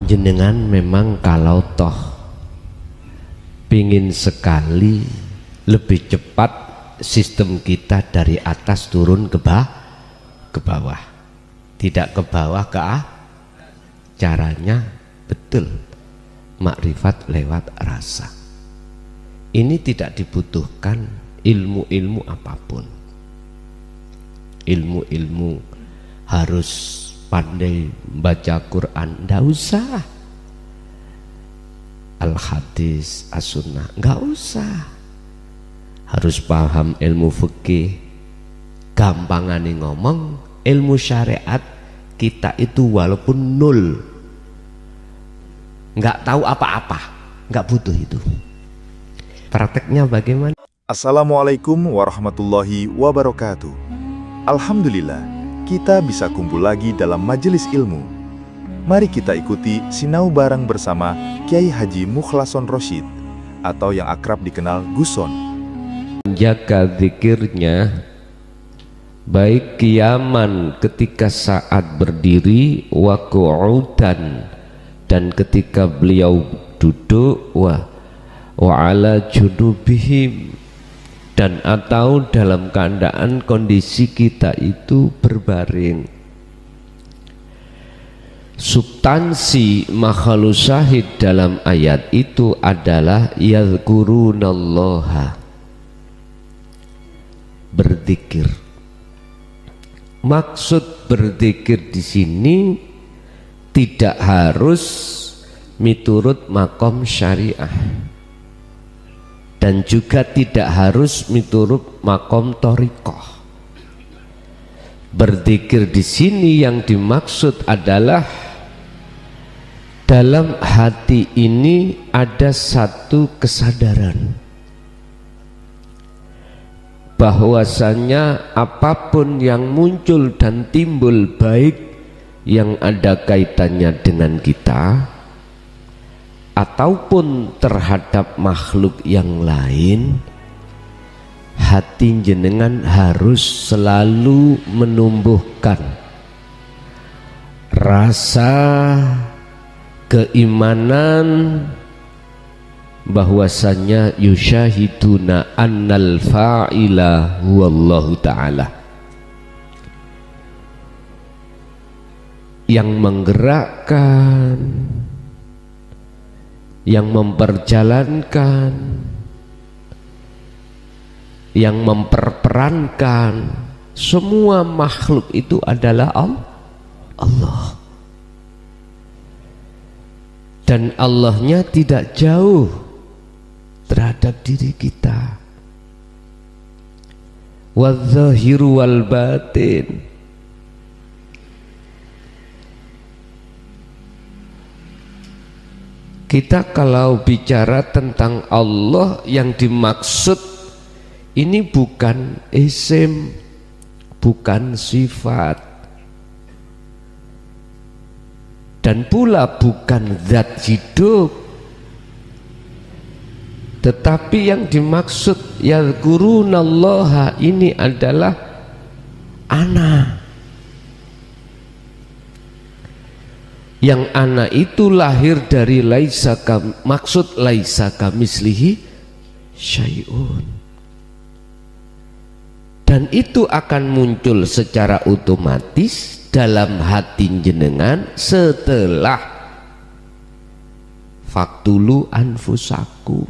panjenengan memang kalau toh pingin sekali lebih cepat sistem kita dari atas turun ke bawah, tidak ke bawah ke caranya betul makrifat lewat rasa. Ini tidak dibutuhkan ilmu-ilmu apapun, ilmu-ilmu harus pandai baca Quran, nggak usah. Al-hadis, as-sunnah, nggak usah. Harus paham ilmu fikih, gampangane ngomong ilmu syariat kita itu walaupun nol, nggak tahu apa-apa, nggak butuh itu. Prakteknya bagaimana? Assalamualaikum warahmatullahi wabarakatuh. Alhamdulillah, kita bisa kumpul lagi dalam majelis ilmu. Mari kita ikuti sinau bareng bersama Kiai Haji Mukhlason Rosyid atau yang akrab dikenal Guson. Jaga zikirnya baik kiaman ketika saat berdiri wa qu'udan, dan ketika beliau duduk wa ala junubihim, dan atau dalam keadaan kondisi kita itu berbaring. Substansi makhluk syahid dalam ayat itu adalah yadhkurunallaha, berzikir. Maksud berzikir di sini tidak harus miturut makom syariah, dan juga tidak harus miturut makom thariqah. Berzikir di sini yang dimaksud adalah dalam hati ini ada satu kesadaran bahwasanya apapun yang muncul dan timbul, baik yang ada kaitannya dengan kita ataupun terhadap makhluk yang lain, hati jenengan harus selalu menumbuhkan rasa keimanan bahwasanya yusyahiduna annal fa'ila huwallahu ta'ala, yang menggerakkan, yang memperjalankan, yang memperperankan semua makhluk itu adalah Allah. Dan Allahnya tidak jauh terhadap diri kita. Wadzahiru wal batin, kita kalau bicara tentang Allah yang dimaksud ini bukan isim, bukan sifat, dan pula bukan zat hidup, tetapi yang dimaksud yadhkurunallaha ini adalah ana. Yang ana itu lahir dari laisa maksud laisa kamislihi syai'un, dan itu akan muncul secara otomatis dalam hati jenengan setelah faktulu anfusakum,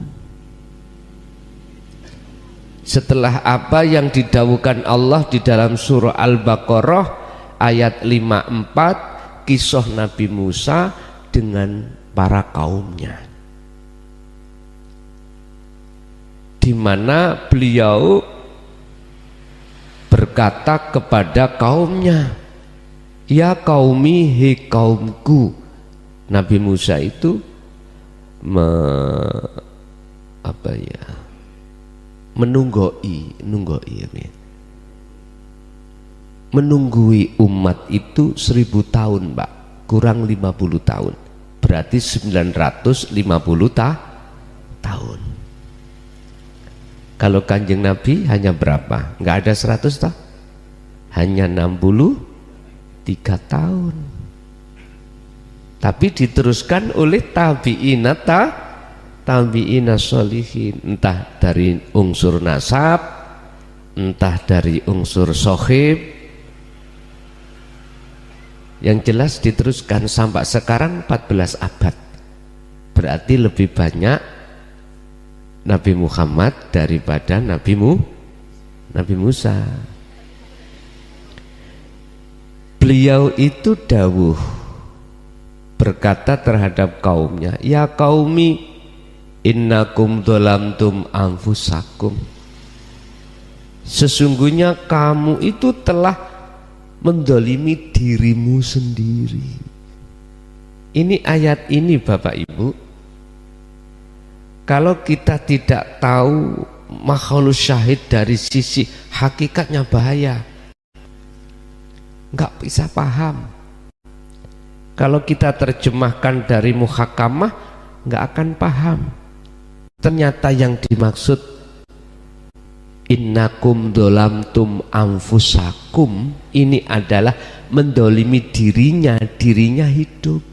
setelah apa yang didawuhkan Allah di dalam surah Al-Baqarah ayat 54, kisah Nabi Musa dengan para kaumnya, di mana beliau berkata kepada kaumnya, ya kaumi, he kaumku. Nabi Musa itu menunggui umat itu 1000 tahun, Pak, kurang 50 tahun, berarti 950 tahun. Kalau Kanjeng Nabi hanya berapa? Nggak ada 100 tahun, hanya 63 tahun. tapi diteruskan oleh tabi'ina sholihin, entah dari unsur nasab, entah dari unsur sohib, yang jelas diteruskan sampai sekarang 14 abad. Berarti lebih banyak Nabi Muhammad daripada Nabi Musa. Beliau itu dawuh berkata terhadap kaumnya, ya qaumi innakum dzalamtum anfusakum, sesungguhnya kamu itu telah mendolimi dirimu sendiri. Ini ayat ini Bapak Ibu, kalau kita tidak tahu makhluk syahid dari sisi hakikatnya bahaya, nggak bisa paham. Kalau kita terjemahkan dari muhakamah, nggak akan paham. Ternyata yang dimaksud innakum dolamtum anfusakum ini adalah mendolimi dirinya hidup,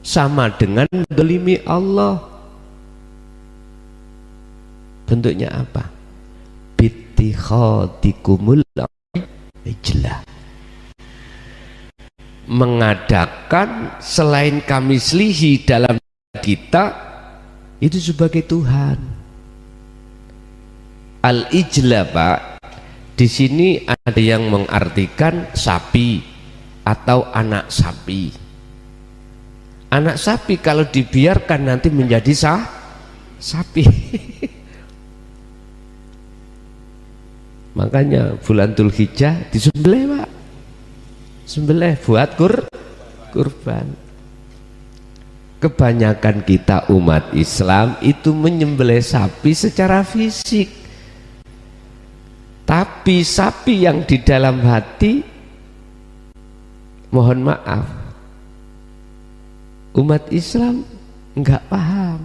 sama dengan mendolimi Allah. Bentuknya apa? Bittikhadikumul ijlah, mengadakan selain kami selihi dalam kita itu sebagai Tuhan. Al-ijlah Pak, di sini ada yang mengartikan sapi atau anak sapi. Anak sapi kalau dibiarkan nanti menjadi sapi. Makanya bulan Dzulhijjah disembelih Pak, sembelih buat kurban. Kebanyakan kita umat Islam itu menyembelih sapi secara fisik, tapi sapi yang di dalam hati, mohon maaf, umat Islam enggak paham.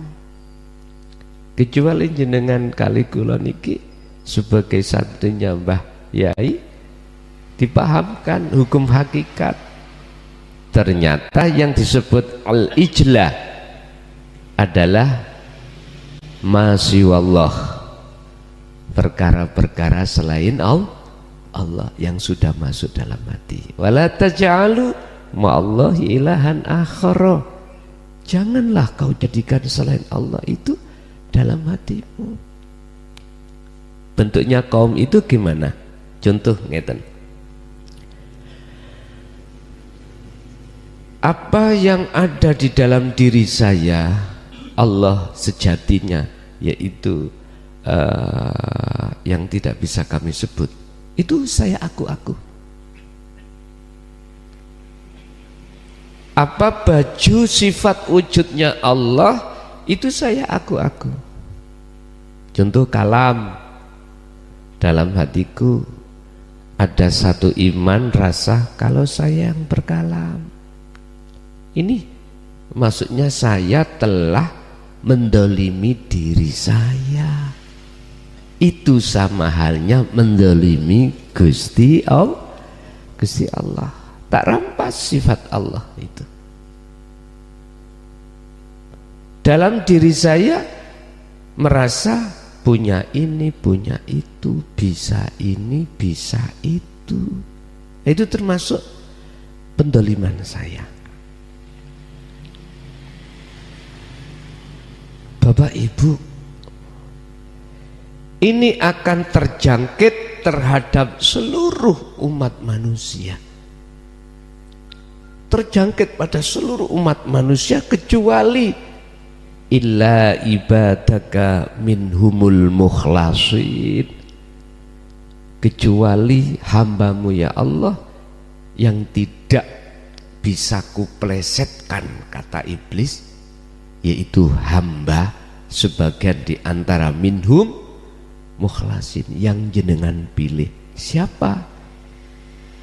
Kecuali jenengan kali kula niki sebagai santunya Mbah Yai dipahamkan hukum hakikat. Ternyata yang disebut al-ijlah adalah masiwallah, perkara-perkara selain Allah yang sudah masuk dalam hati. Wala taj'alu ma'allahi ilahan akhara, janganlah kau jadikan selain Allah itu dalam hatimu. Bentuknya kaum itu gimana? Contoh ngeten, apa yang ada di dalam diri saya, Allah sejatinya, yaitu yang tidak bisa kami sebut, itu saya aku. Apa baju sifat wujudnya Allah, itu saya aku. Contoh kalam, dalam hatiku ada satu iman rasa kalau saya yang berkalam. Ini maksudnya saya telah mendolimi diri saya. Itu sama halnya mendolimi Gusti Allah. Tak rampas sifat Allah itu. Dalam diri saya merasa punya ini, punya itu, bisa ini, bisa itu. Itu termasuk pendoliman saya. Bapak Ibu, ini akan terjangkit terhadap seluruh umat manusia. Terjangkit pada seluruh umat manusia kecuali illa ibadaka minhumul mukhlasin, kecuali hambamu ya Allah yang tidak bisa kuplesetkan, kata iblis, yaitu hamba sebagian di antara minhum mukhlasin yang jenengan pilih. Siapa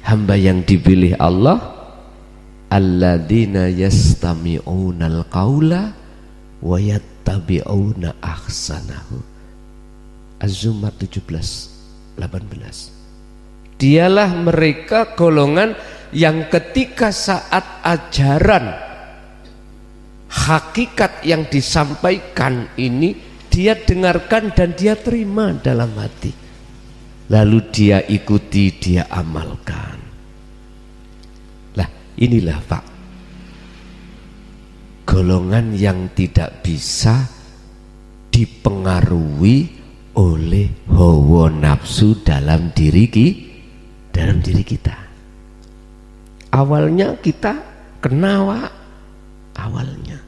hamba yang dipilih Allah? Alladzina yastami'unal qaula wa yattabi'una ahsanahu. Az-Zumar 17:18. Dialah mereka golongan yang ketika saat ajaran hakikat yang disampaikan ini dia dengarkan dan dia terima dalam hati, lalu dia ikuti, dia amalkan. Lah inilah Pak, golongan yang tidak bisa dipengaruhi oleh hawa nafsu dalam diri kita. Awalnya kita kenawa awalnya,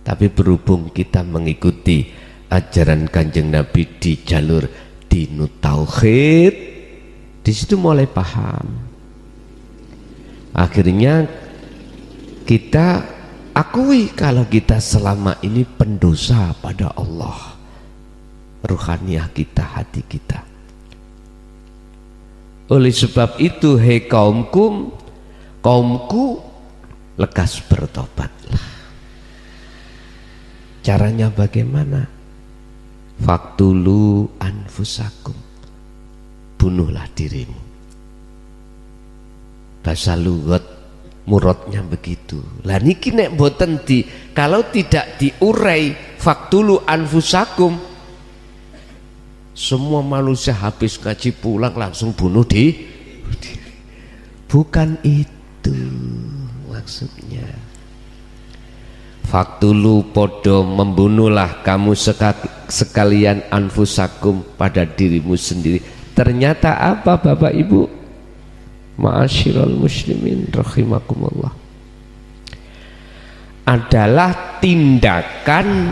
tapi berhubung kita mengikuti ajaran Kanjeng Nabi di jalur dinut tauhid, di situ mulai paham. Akhirnya kita akui kalau kita selama ini pendosa pada Allah, ruhaniah kita, hati kita. Oleh sebab itu, hei kaumku, lekas bertobatlah. Caranya bagaimana? Faktulu anfusakum, bunuhlah dirimu. Bahasa lugat murodnya begitu. Lah niki nek boten kalau tidak diurai faktulu anfusakum, semua manusia habis ngaji pulang langsung bunuh diri. Bukan itu maksudnya. Faktulu podo, membunuhlah kamu sekalian anfusakum, pada dirimu sendiri. Ternyata apa Bapak Ibu? Ma'asyiral muslimin rahimakumullah, adalah tindakan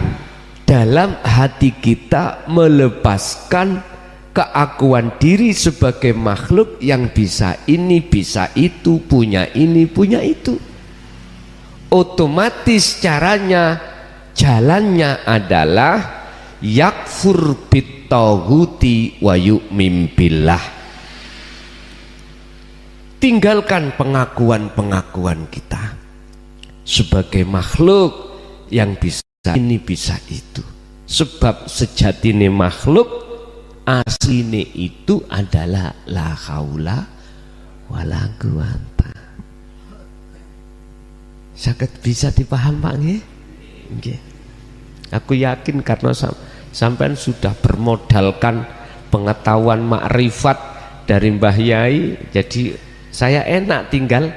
dalam hati kita melepaskan keakuan diri sebagai makhluk yang bisa ini, bisa itu, punya ini, punya itu. Otomatis caranya, jalannya adalah yakfur bittaghuti wa yu'min billah. Tinggalkan pengakuan-pengakuan kita sebagai makhluk yang bisa ini, bisa itu. Sebab sejatine makhluk asline itu adalah la haula wala quwata. Sangat bisa dipaham Pak nggih? Nggih. Aku yakin karena sampean sudah bermodalkan pengetahuan makrifat dari Mbah Yai, jadi saya enak tinggal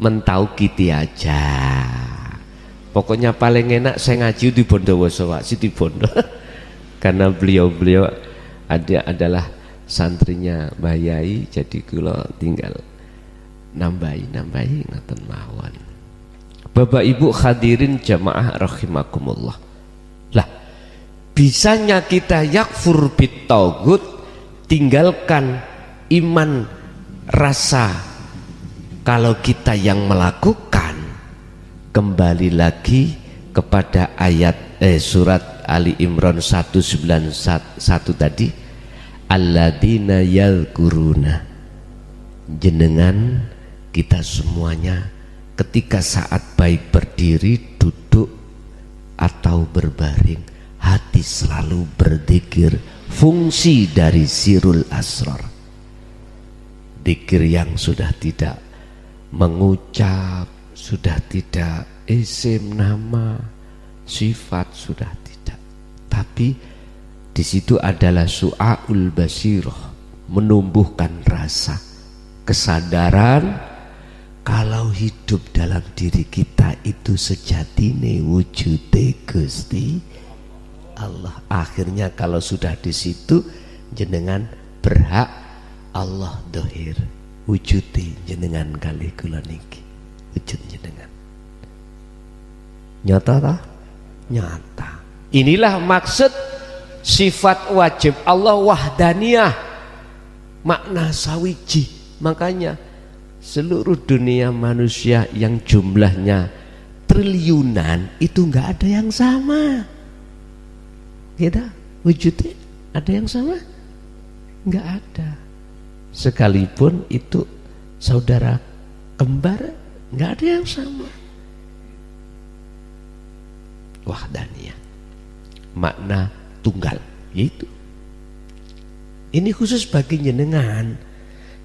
mentaukiti aja. Pokoknya paling enak saya ngaji di Bondowoso Pak, di Bondo. Karena beliau adalah santrinya Mbah Yai, jadi kula tinggal nambahi ngaten mawon. Bapak Ibu hadirin jamaah rahimakumullah. Lah, bisanya kita yakfur bittaughut, tinggalkan iman rasa kalau kita yang melakukan. Kembali lagi kepada ayat surat Ali Imran 191 tadi, alladzina yadhkuruna, jenengan kita semuanya ketika saat baik berdiri, duduk atau berbaring, hati selalu berzikir. Fungsi dari sirul asrar, zikir yang sudah tidak mengucap, sudah tidak isim nama sifat, sudah tidak, tapi di situ adalah su'aul basirah, menumbuhkan rasa kesadaran kalau hidup dalam diri kita itu sejatine wujude Gusti Allah. Akhirnya kalau sudah di situ jenengan berhak Allah dohir wujude jenengan kali kula niki, wujud jenengan nyata tak? Nyata. Inilah maksud sifat wajib Allah wahdaniyah, makna sawiji. Makanya seluruh dunia manusia yang jumlahnya triliunan itu nggak ada yang sama. Kita wujudnya ada yang sama? Nggak ada. Sekalipun itu saudara kembar, nggak ada yang sama. Wahdaniyah, makna tunggal, yaitu ini khusus bagi jenengan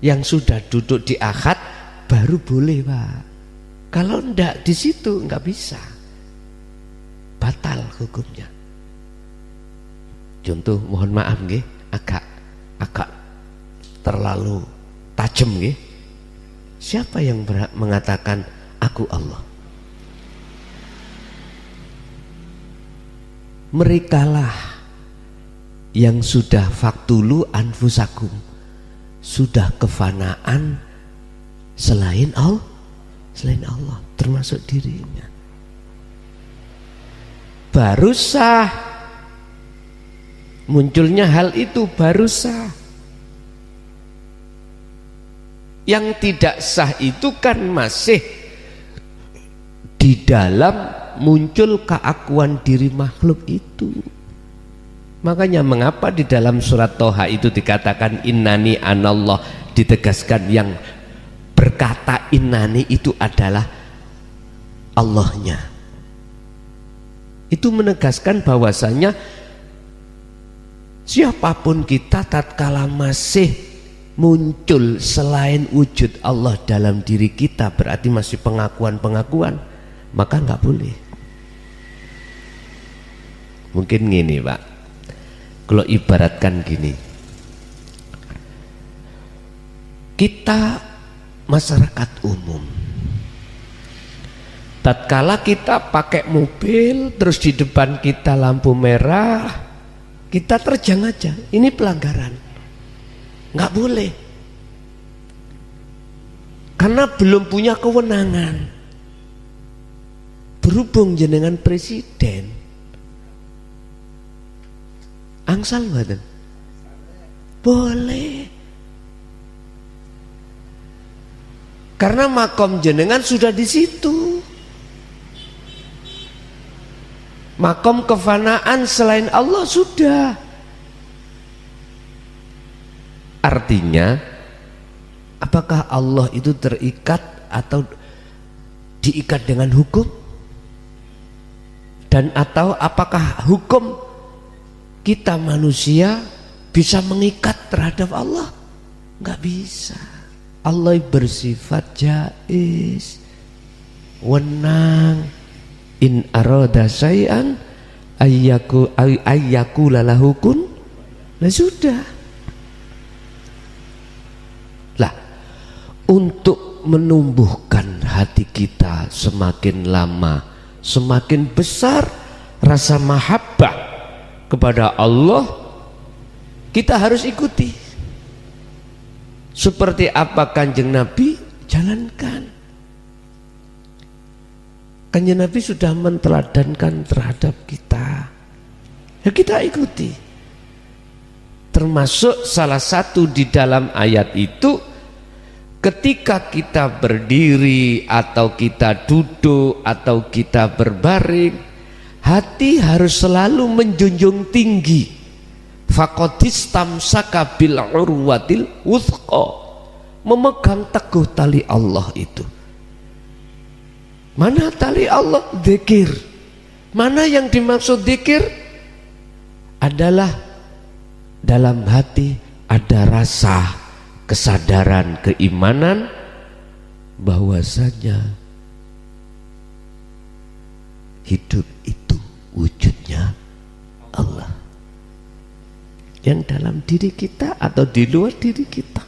yang sudah duduk di akad baru boleh Pak. Kalau ndak di situ nggak bisa, batal hukumnya. Contoh, mohon maaf nggih, agak terlalu tajam nggih. Siapa yang mengatakan aku Allah? Merekalah yang sudah faktulu anfusakum, sudah kefanaan selain Allah, termasuk dirinya. Baru sah munculnya hal itu, baru sah. Yang tidak sah itu kan masih di dalam muncul keakuan diri makhluk itu. Makanya mengapa di dalam surat Toha itu dikatakan innani anallah, ditegaskan yang berkata innani itu adalah Allahnya. Itu menegaskan bahwasanya siapapun kita tatkala masih muncul selain wujud Allah dalam diri kita, berarti masih pengakuan-pengakuan, maka nggak boleh. Mungkin gini Pak, kalau ibaratkan gini, kita masyarakat umum, tatkala kita pakai mobil terus di depan kita lampu merah, kita terjang aja, ini pelanggaran, nggak boleh, karena belum punya kewenangan. Berhubung jenengan presiden, angsal mboten? Boleh. Karena makom jenengan sudah di situ. Makom kefanaan selain Allah sudah. Artinya, apakah Allah itu terikat atau diikat dengan hukum? Dan atau apakah hukum kita manusia bisa mengikat terhadap Allah? Nggak bisa. Allah bersifat jaiz, wenang. In arada syai'an ayyaku lalahu kun. Nah sudah. Lah, untuk menumbuhkan hati kita semakin lama semakin besar rasa mahabbah kepada Allah, kita harus ikuti. Seperti apa Kanjeng Nabi, jalankan. Kanjeng Nabi sudah menteladankan terhadap kita, ya kita ikuti. Termasuk salah satu di dalam ayat itu, ketika kita berdiri atau kita duduk atau kita berbaring, hati harus selalu menjunjung tinggi faqadistamsaka bil urwatil wuthqa, memegang teguh tali Allah itu. Mana tali Allah? Dzikir. Mana yang dimaksud dzikir? Adalah dalam hati ada rasa kesadaran keimanan bahwasanya hidup itu wujudnya Allah yang dalam diri kita atau di luar diri kita.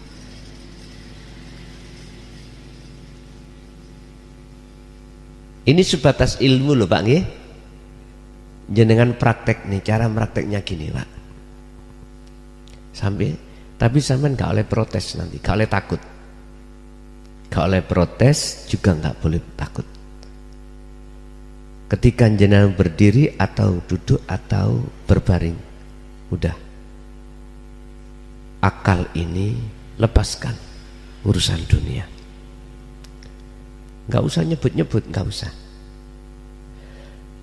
Ini sebatas ilmu loh Pak nggih. Jenengan praktek nih, cara prakteknya gini Pak. Tapi sampean gak oleh protes nanti, gak oleh takut. Gak oleh protes, juga gak boleh takut. Ketika jenengan berdiri atau duduk atau berbaring, udah. Akal ini lepaskan urusan dunia. Gak usah nyebut-nyebut, gak usah.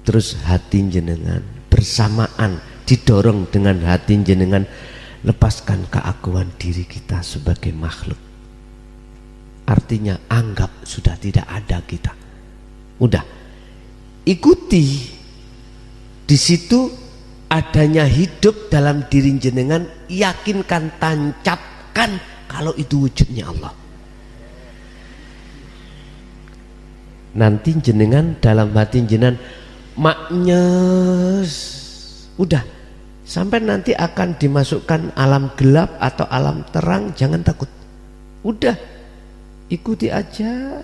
Terus hati jenengan bersamaan didorong dengan hati jenengan, lepaskan keakuan diri kita sebagai makhluk. Artinya anggap sudah tidak ada kita. Udah, ikuti. Di situ adanya hidup dalam diri jenengan, yakinkan, tancapkan kalau itu wujudnya Allah. nanti jenengan dalam hati jenengan maknyes, udah sampai nanti akan dimasukkan alam gelap atau alam terang, jangan takut, udah ikuti aja.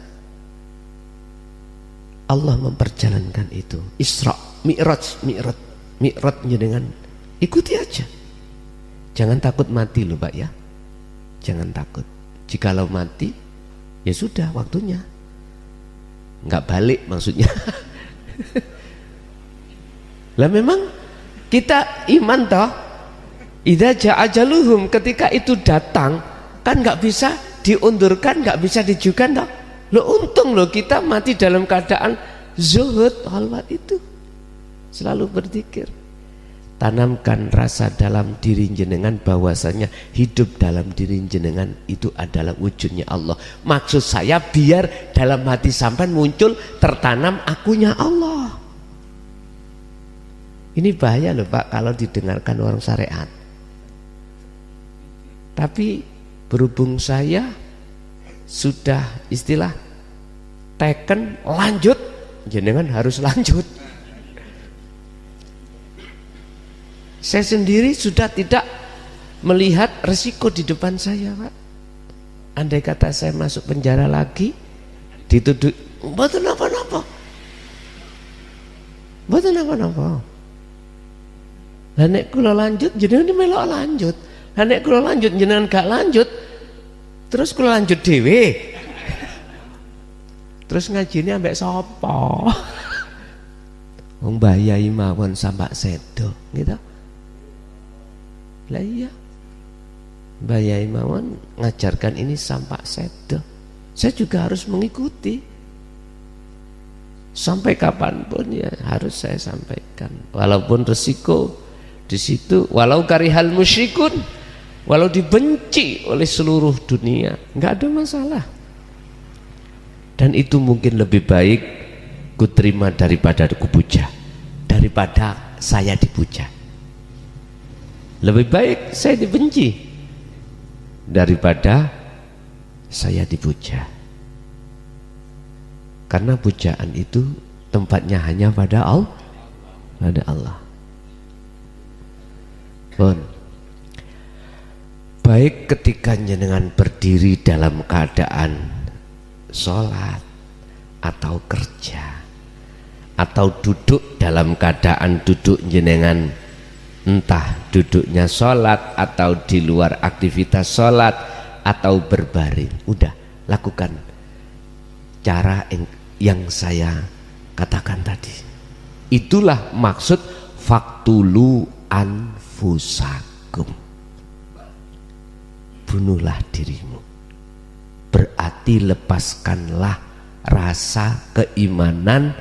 Allah memperjalankan itu. Isra, Mi'raj jenengan ikuti aja. Jangan takut mati loh Pak ya. Jangan takut. Jikalau mati ya sudah waktunya. Enggak balik maksudnya. Lah memang kita iman toh. Idza ja'a ajaluhum, ketika itu datang kan enggak bisa diundurkan, enggak bisa dijukan toh. Lo untung lo kita mati dalam keadaan zuhud, halwat itu. Selalu berzikir. Tanamkan rasa dalam diri jenengan bahwasanya hidup dalam diri jenengan itu adalah wujudnya Allah. Maksud saya biar dalam hati sampean muncul tertanam akunya Allah. Ini bahaya loh Pak kalau didengarkan orang syariat. Tapi berhubung saya sudah istilah teken lanjut, jenengan harus lanjut. Saya sendiri sudah tidak melihat resiko di depan saya Pak. Andai kata saya masuk penjara lagi, dituduh mboten napa-napa, mboten napa-napa. Lah nek kula lanjut jenengan melok lanjut. Lah nek kula lanjut jenengan gak lanjut, terus kula lanjut dhewe. Terus ngajine ambek sapa? Wong Mbah Yai mawon sampak sedo, gitu. Lah iya. Mbah Yai mawon ngajarkan ini sampak sedo. Saya juga harus mengikuti. Sampai kapanpun ya harus saya sampaikan. Walaupun resiko di situ, walau karihal musyrikun, walau dibenci oleh seluruh dunia, nggak ada masalah. Dan itu mungkin lebih baik kuterima daripada kupuja, daripada saya dipuja. Lebih baik saya dibenci daripada saya dipuja. Karena pujaan itu tempatnya hanya pada Allah, pada Allah. Bon. Baik ketika jenengan berdiri dalam keadaan sholat atau kerja atau duduk dalam keadaan duduk jenengan, entah duduknya sholat atau di luar aktivitas sholat atau berbaring, udah lakukan cara yang saya katakan tadi. Itulah maksud faktulu anfusakum, bunuhlah dirimu. Berarti lepaskanlah rasa keimanan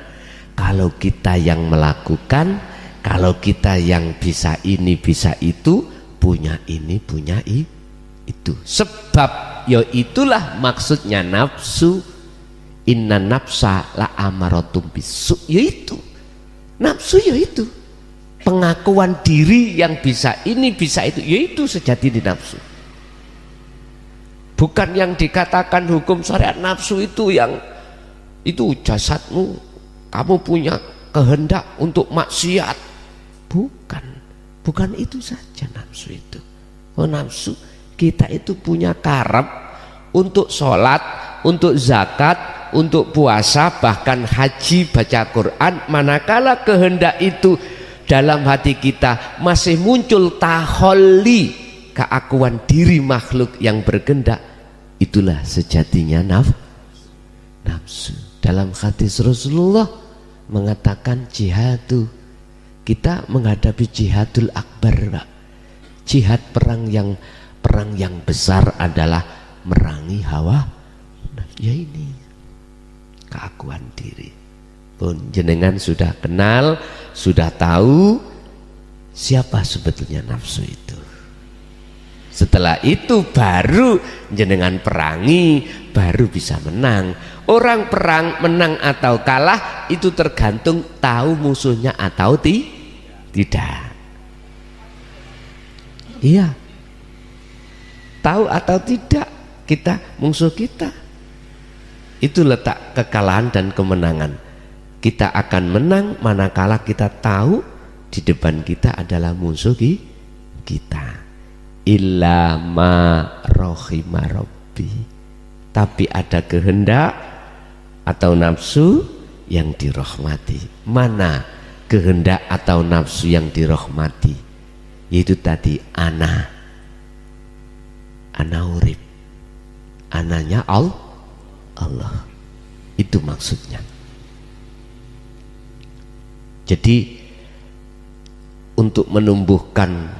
kalau kita yang melakukan, kalau kita yang bisa ini bisa itu, punya ini punya itu. Sebab ya itulah maksudnya nafsu. Inna nafsa la amaratum bisu, yaitu nafsu, yaitu pengakuan diri yang bisa ini bisa itu, yaitu sejati di nafsu. Bukan yang dikatakan hukum syariat nafsu itu yang itu jasadmu, kamu punya kehendak untuk maksiat. Bukan itu saja nafsu itu. Oh, nafsu kita itu punya karep untuk sholat, untuk zakat, untuk puasa, bahkan haji, baca Quran. Manakala kehendak itu dalam hati kita masih muncul taholli, keakuan diri makhluk yang bergendak, itulah sejatinya nafsu. Dalam hadis Rasulullah mengatakan jihadu, kita menghadapi jihadul akbar, Pak. Jihad perang yang besar adalah merangi hawa, ya ini keakuan diri. Pun jenengan sudah kenal, sudah tahu siapa sebetulnya nafsu itu. Setelah itu baru jenengan perangi, baru bisa menang. Orang perang menang atau kalah itu tergantung tahu musuhnya atau tidak. Iya, tahu atau tidak kita musuh kita. Itu letak kekalahan dan kemenangan. Kita akan menang manakala kita tahu di depan kita adalah musuh kita. Illa ma rohima rabbi. Tapi ada kehendak atau nafsu yang dirahmati. Mana kehendak atau nafsu yang dirahmati? Yaitu tadi ana urip, ananya Allah. Itu maksudnya. Jadi untuk menumbuhkan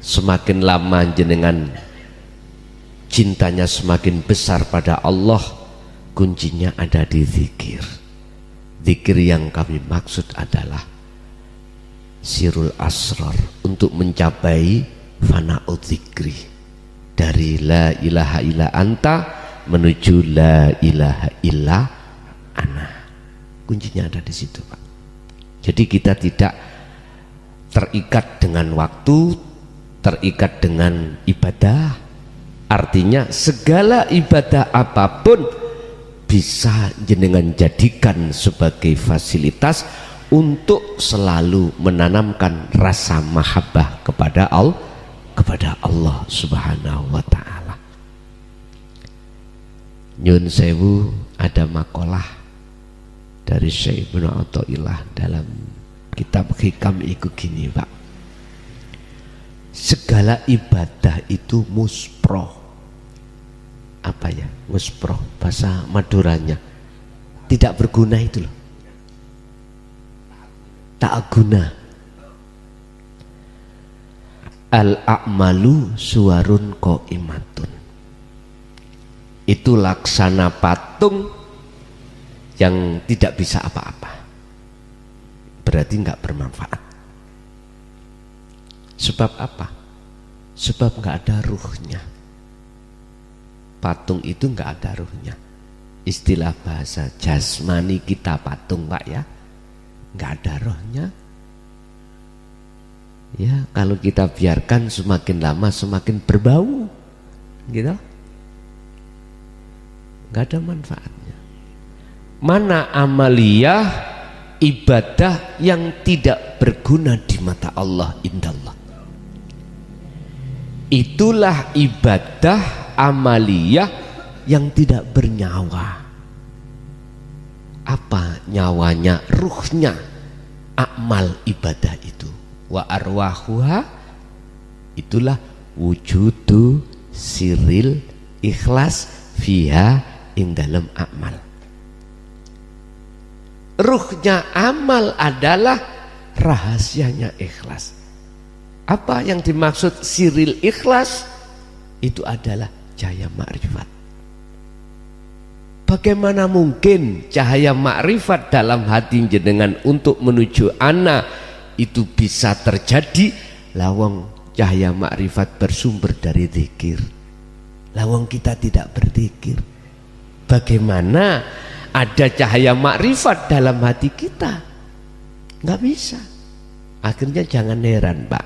semakin lama jenengan cintanya semakin besar pada Allah, kuncinya ada di zikir. Zikir yang kami maksud adalah sirul asrar, untuk mencapai fana'ud zikri, dari la ilaha illa anta menuju la ilaha illa ana. Kuncinya ada di situ, Pak. Jadi kita tidak terikat dengan waktu, terikat dengan ibadah. Artinya segala ibadah apapun bisa jenengan jadikan sebagai fasilitas untuk selalu menanamkan rasa mahabbah kepada Allah Subhanahu wa ta'ala. Nyun sewu, ada makalah dari Syekh Ibnu Athaillah dalam kitab Hikam iku gini, Pak. Segala ibadah itu musproh. Apa ya musproh? Bahasa Maduranya tidak berguna itu loh. Tak guna. Al-a'malu suwarun qaimatun. Itu laksana patung yang tidak bisa apa-apa. Berarti nggak bermanfaat. Sebab apa? Sebab nggak ada ruhnya. Patung itu nggak ada ruhnya. Istilah bahasa jasmani kita patung, Pak, ya, nggak ada rohnya. Ya, kalau kita biarkan semakin lama semakin berbau, gitu, nggak ada manfaatnya. Mana amaliyah, ibadah yang tidak berguna di mata Allah, indallah. Itulah ibadah amaliyah yang tidak bernyawa. Apa nyawanya? Ruhnya amal ibadah itu. Wa arwahuha, itulah wujudu siril ikhlas fiha ing dalam amal. Ruhnya amal adalah rahasianya ikhlas. Apa yang dimaksud siril ikhlas? Itu adalah cahaya makrifat. Bagaimana mungkin cahaya makrifat dalam hati jenengan untuk menuju ana itu bisa terjadi lawang cahaya makrifat bersumber dari zikir. Lawang kita tidak berzikir. Bagaimana ada cahaya makrifat dalam hati kita? Nggak bisa. Akhirnya jangan heran, Pak,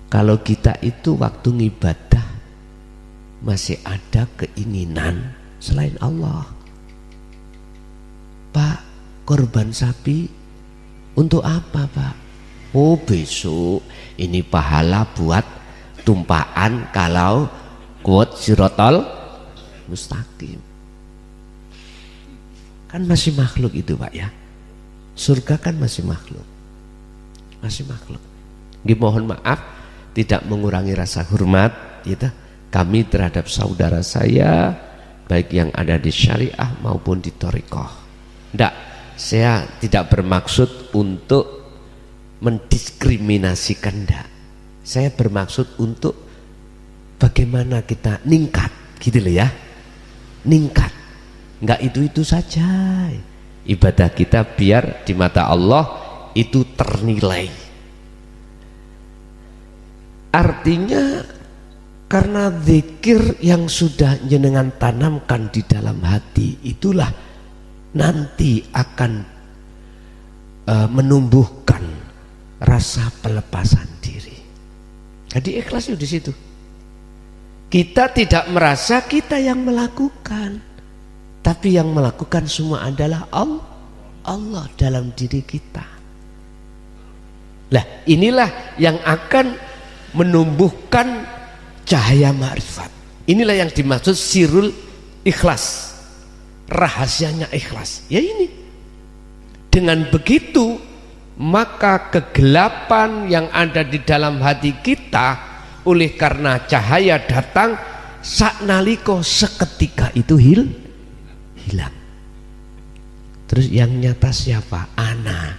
kalau kita itu waktu ngibadah masih ada keinginan selain Allah. Pak, korban sapi untuk apa, Pak? Oh, besok ini pahala buat tumpaan kalau kuat sirotol mustaqim. Kan masih makhluk itu, Pak, ya. Surga kan masih makhluk. Masih makhluk. Mohon maaf tidak mengurangi rasa hormat gitu, kami terhadap saudara saya baik yang ada di syariah maupun di thariqah. Tidak, saya tidak bermaksud untuk mendiskriminasikan, tidak. Saya bermaksud untuk bagaimana kita ningkat gitu loh, ya. Ningkat. Enggak itu saja. Ibadah kita biar di mata Allah itu ternilai. Artinya karena zikir yang sudah jenengan tanamkan di dalam hati itulah nanti akan menumbuhkan rasa pelepasan diri. Jadi ikhlas itu di situ. Kita tidak merasa kita yang melakukan, Tapi yang melakukan semua adalah Allah dalam diri kita. Lah, inilah yang akan menumbuhkan cahaya ma'rifat. Inilah yang dimaksud sirul ikhlas, rahasianya ikhlas. Ya ini, dengan begitu maka kegelapan yang ada di dalam hati kita oleh karena cahaya datang saknaliko seketika itu hilang. Terus yang nyata siapa? Ana.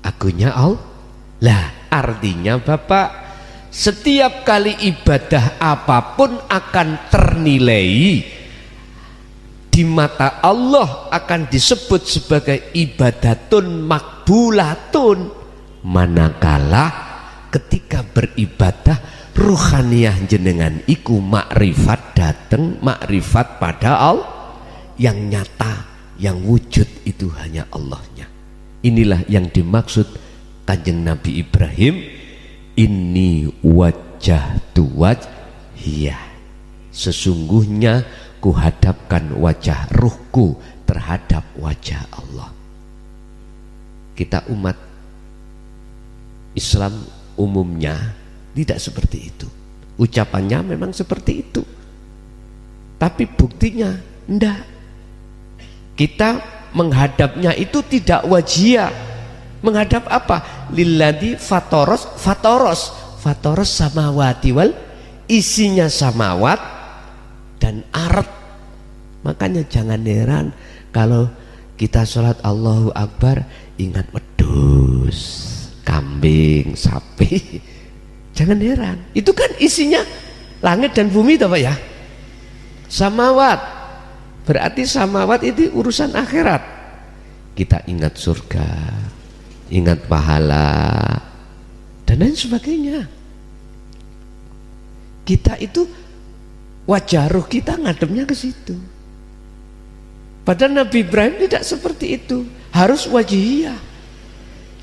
Akunya Allah. Lah, artinya Bapak, setiap kali ibadah apapun akan ternilai di mata Allah, akan disebut sebagai ibadatun makbulatun, manakala ketika beribadah ruhaniyah jenengan iku makrifat dateng, makrifat pada Allah yang nyata, yang wujud itu hanya Allahnya. Inilah yang dimaksud Kanjeng Nabi Ibrahim, inni wajjahtu wajhiyah, sesungguhnya kuhadapkan wajah ruhku terhadap wajah Allah. Kita umat Islam umumnya tidak seperti itu. Ucapannya memang seperti itu, tapi buktinya enggak. Kita menghadapnya itu tidak wajiyah. Menghadap apa? Lilladzi fatoros samawati wal, isinya samawat dan ard. Makanya jangan heran kalau kita sholat Allahu Akbar ingat wedhus, kambing, sapi. Jangan heran, itu kan isinya langit dan bumi toh Pak ya. Samawat, berarti samawat itu urusan akhirat. Kita ingat surga, ingat pahala dan lain sebagainya. Kita itu wajah ruh kita ngademnya ke situ. Padahal Nabi Ibrahim tidak seperti itu, harus wajihiyah.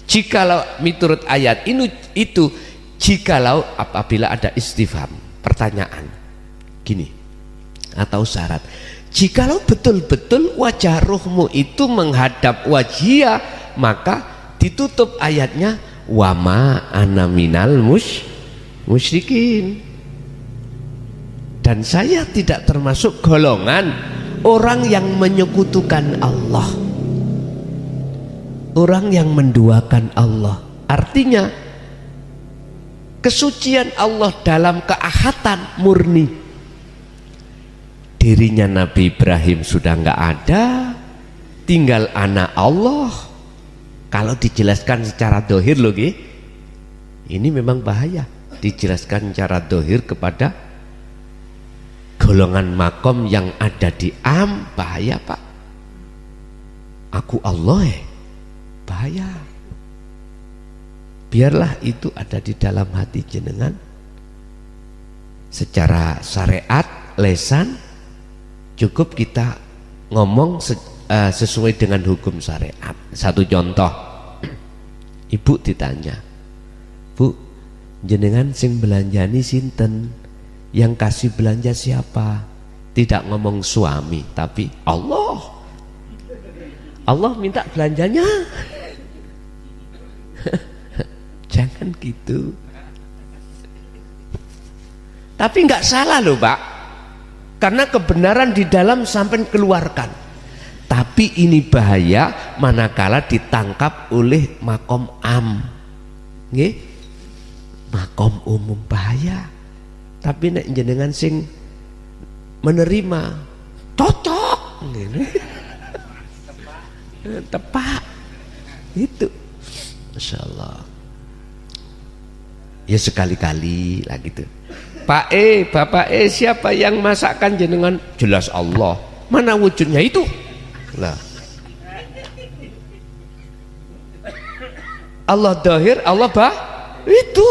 Jikalau miturut ayat ini itu, jikalau apabila ada istifham, pertanyaan gini atau syarat, jikalau betul-betul wajah ruhmu itu menghadap wajihiyah, maka ditutup ayatnya wama ana minal musyrikin, dan saya tidak termasuk golongan orang yang menyekutukan Allah, orang yang menduakan Allah. Artinya kesucian Allah dalam keahatan murni. Dirinya Nabi Ibrahim sudah nggak ada, tinggal anak Allah. Kalau dijelaskan secara dohir loh, ini memang bahaya. Dijelaskan secara dohir kepada golongan makom yang ada di bahaya Pak. Aku Allah bahaya. Biarlah itu ada di dalam hati jenengan. Secara syariat, lesan, cukup kita ngomong sesuai dengan hukum syariat. Satu contoh, ibu ditanya, Bu, jenengan sing belanjani sinten? Yang kasih belanja siapa? Tidak ngomong suami, tapi Allah. Allah minta belanjanya. Jangan gitu. Tapi nggak salah loh Pak, karena kebenaran di dalam sampai keluarkan. Tapi ini bahaya manakala ditangkap oleh makom nggih, makom umum bahaya. Tapi nek jenengan sing menerima cocok ngene. Tepak itu, Masya Allah. Ya sekali-kali lah gitu. Pak Bapak siapa yang masakkan jenengan? Jelas Allah. Mana wujudnya itu? Lah, Allah dohir, Allah itu.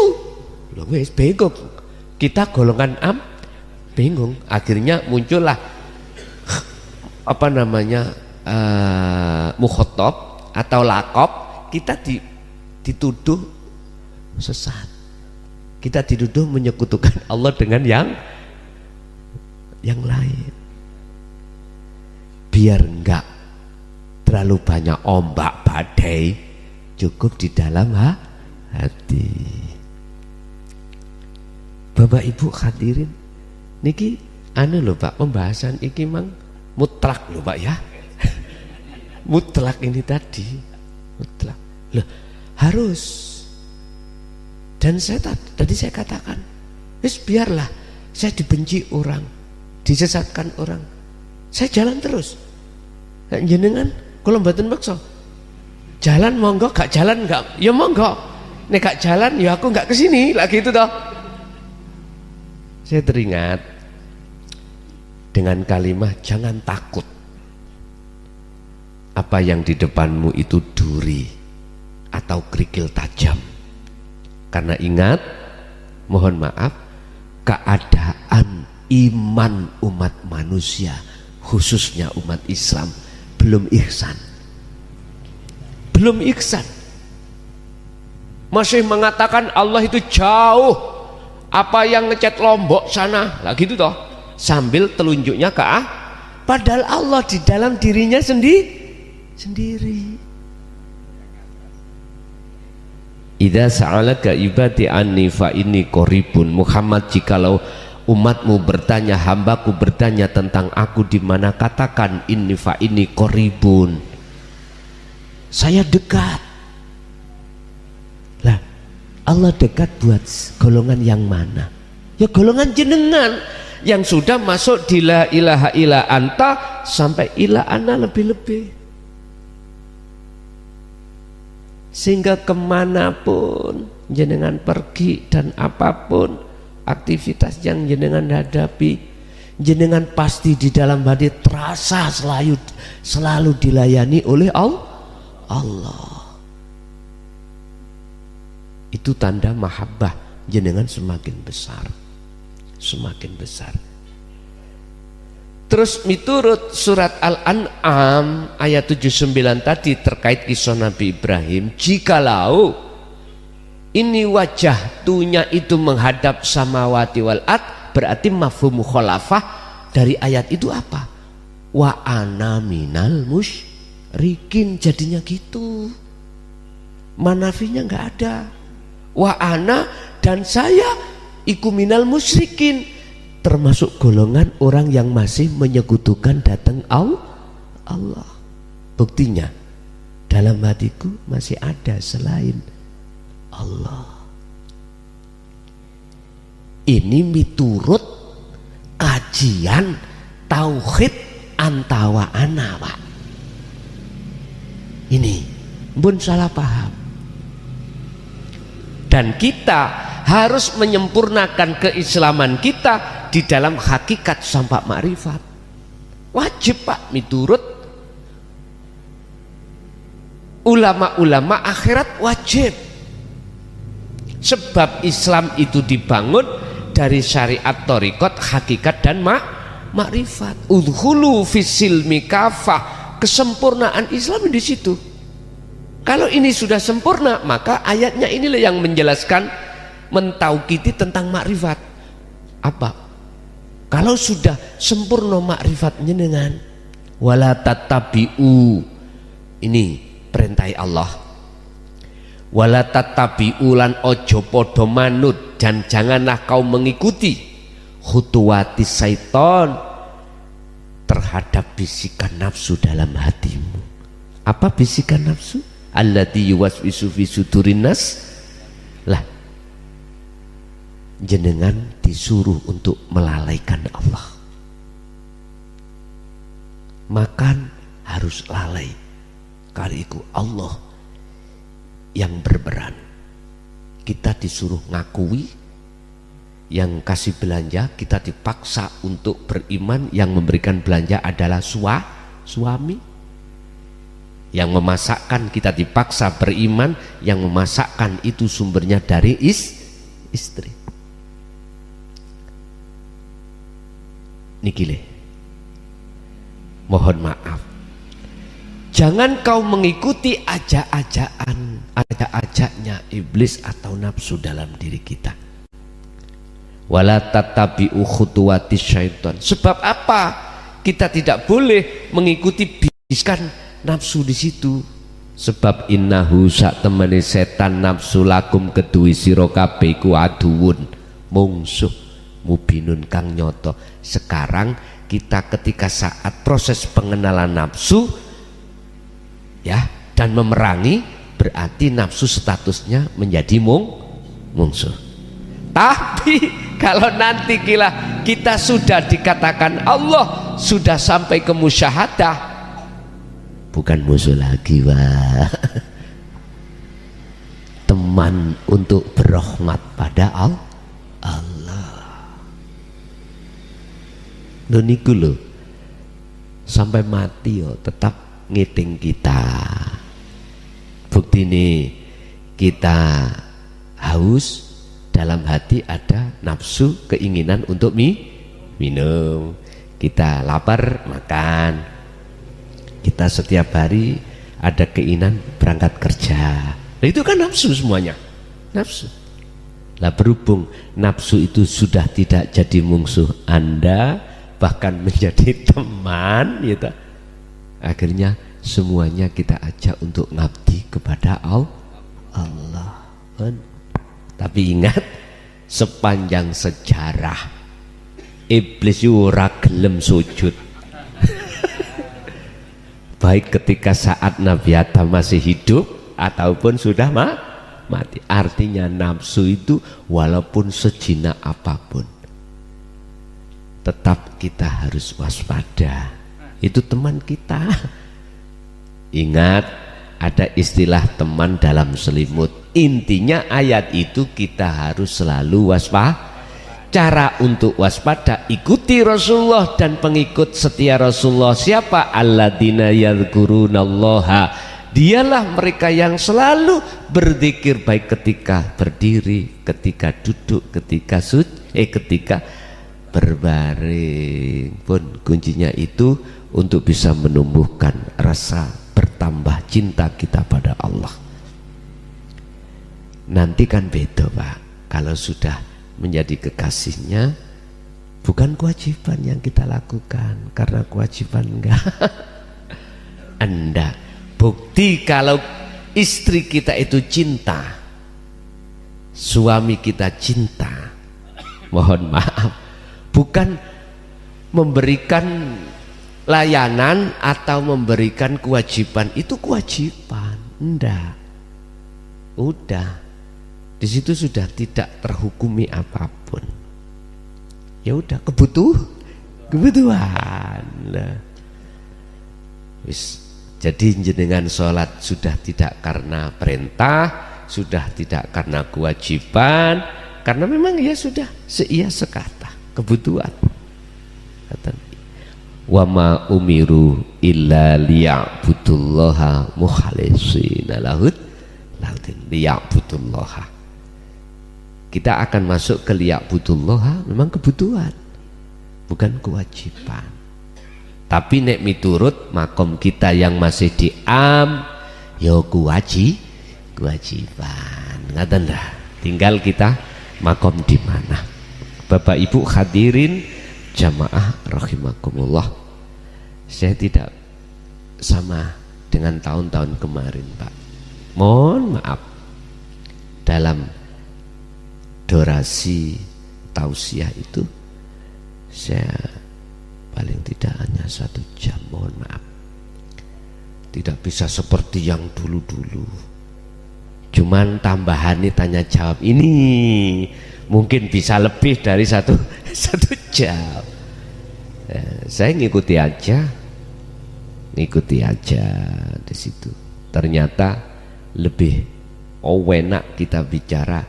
Loh wes bego. Kita golongan bingung. Akhirnya muncullah apa namanya mukhotob atau lakop. Kita dituduh sesat. Kita dituduh menyekutukan Allah dengan yang lain. biar enggak terlalu banyak ombak badai, cukup di dalam hati. Bapak Ibu hadirin, niki anu lho Pak, pembahasan iki mang mutlak lho Pak ya. Mutlak ini tadi, mutlak. Loh, harus. Dan tadi saya katakan, wis biarlah saya dibenci orang, disesatkan orang, saya jalan terus. Jenengan kalau mboten maksa, jalan monggo, gak jalan enggak, ya monggo. Nek gak jalan ya aku enggak kesini lagi itu toh. Saya teringat dengan kalimat jangan takut. Apa yang di depanmu itu duri atau kerikil tajam. Karena ingat, mohon maaf, keadaan iman umat manusia, khususnya umat Islam, belum ihsan. Belum ihsan. Masih mengatakan Allah itu jauh. Apa yang ngecat Lombok sana, lah gitu toh. Sambil telunjuknya ke padahal Allah di dalam dirinya sendiri. Idza sa'alaka ibadi anni fa inni qaribun. Muhammad, jikalau umatmu bertanya, hambaku bertanya tentang aku di mana, katakan inni fa inni qaribun. Saya dekat. Lah, Allah dekat buat golongan yang mana? Ya golongan jenengan yang sudah masuk di la ilaha illa anta sampai ila ana lebih-lebih. Sehingga kemanapun jenengan pergi dan apapun aktivitas yang jenengan hadapi, jenengan pasti di dalam hati terasa selalu dilayani oleh Allah. Itu tanda mahabbah jenengan semakin besar, semakin besar. Terus miturut surat Al-An'am ayat 79 tadi terkait kisah Nabi Ibrahim, jikalau ini wajah tunya itu menghadap samawati wal ard, berarti mafhum mukhalafah dari ayat itu apa? Wa ana minal musyrikin, jadinya gitu. Manafinya enggak ada. Wa ana, dan saya iku minal musyrikin, termasuk golongan orang yang masih menyekutukan datang Allah. Buktinya dalam hatiku masih ada selain Allah. Ini miturut kajian tauhid antawa ana, Pak. Ini pun salah paham. Dan kita harus menyempurnakan keislaman kita di dalam hakikat sampai makrifat. Wajib Pak, miturut ulama-ulama akhirat wajib. Sebab Islam itu dibangun dari syariat thariqat, hakikat dan makrifat. Udkhulu fisilmi kafah, kesempurnaan Islam di situ. Kalau ini sudah sempurna, maka ayatnya inilah yang menjelaskan, mentaukiti tentang makrifat. Apa? Kalau sudah sempurna makrifat jenengan, wala tattabi'u, ini perintah Allah. Wala tattabi'u lan ojo podo manut, dan janganlah kau mengikuti khutuwati syaiton, terhadap bisikan nafsu dalam hatimu. Apa bisikan nafsu? Allati yuwaswisu fi sudurin nas. Lah, jenengan disuruh untuk melalaikan Allah. Makan harus lalai, kali itu Allah yang berperan. Kita disuruh ngakui, yang kasih belanja kita dipaksa untuk beriman, yang memberikan belanja adalah suami. Yang memasakkan kita dipaksa beriman, yang memasakkan itu sumbernya dari istri. Nikile, mohon maaf, jangan kau mengikuti ajak-ajaknya iblis atau nafsu dalam diri kita. Wala tattabi'u khutuwati syaiton. Sebab apa? Kita tidak boleh mengikuti bisikan nafsu di situ. Sebab innahu sak temene setan nafsu lakum kedui sira kabeh iku aduwun, mungsuh mubinun kang nyoto. Sekarang kita ketika saat proses pengenalan nafsu ya dan memerangi, berarti nafsu statusnya menjadi mungsuh. Tapi kalau nanti kita sudah dikatakan Allah sudah sampai ke musyahadah, bukan musuh lagi, Pak. Teman untuk berrahmat pada Allah. Lho niku lho, sampai mati yo tetap ngiting kita. Bukti nih kita haus, dalam hati ada nafsu keinginan untuk minum. Kita lapar makan. Kita setiap hari ada keinginan berangkat kerja. Nah, itu kan nafsu semuanya. Nafsu. Lah berhubung nafsu itu sudah tidak jadi musuh Anda, bahkan menjadi teman gitu. Akhirnya semuanya kita ajak untuk ngabdi kepada Allah. Tapi ingat, sepanjang sejarah iblis ora gelem sujud. Baik ketika saat Nabi Adam masih hidup ataupun sudah mati. Artinya nafsu itu walaupun sejinak apapun tetap kita harus waspada. Itu teman kita. Ingat, ada istilah teman dalam selimut. Intinya ayat itu kita harus selalu waspada. Cara untuk waspada, ikuti Rasulullah dan pengikut setia Rasulullah. Siapa? Alladzina yadhkurunallaha. Dialah mereka yang selalu berzikir, baik ketika berdiri, ketika duduk, ketika ketika berbaring pun. Kuncinya itu untuk bisa menumbuhkan rasa bertambah cinta kita pada Allah. Nanti kan beda, Pak. Kalau sudah menjadi kekasihnya, bukan kewajiban yang kita lakukan, karena kewajiban enggak. Bukti kalau istri kita itu cinta, suami kita cinta, mohon maaf, bukan memberikan layanan atau memberikan kewajiban. Itu kewajiban, enggak. Udah di situ sudah tidak terhukumi apapun. Ya udah, kebutuhan. Nah, jadi jenengan sholat sudah tidak karena perintah, sudah tidak karena kewajiban, karena memang ya sudah seia sekata, kebutuhan. Kata, wa ma umiru illa liya'budullaha mukhlishina lahud liya'budullaha. Kita akan masuk ke liya'budullaha, memang kebutuhan, bukan kewajiban. Tapi nek miturut makom kita yang masih diam, ya kewajiban. Ngaten dah. Tinggal kita makom di mana. Bapak Ibu hadirin jamaah rahimakumullah. Saya tidak sama dengan tahun-tahun kemarin, Pak. Mohon maaf. Dalam durasi tausiah itu saya paling tidak hanya 1 jam, mohon maaf. Tidak bisa seperti yang dulu-dulu. Cuman tambahan nih tanya jawab ini mungkin bisa lebih dari satu jam. Saya ngikuti aja di situ. Ternyata lebih enak kita bicara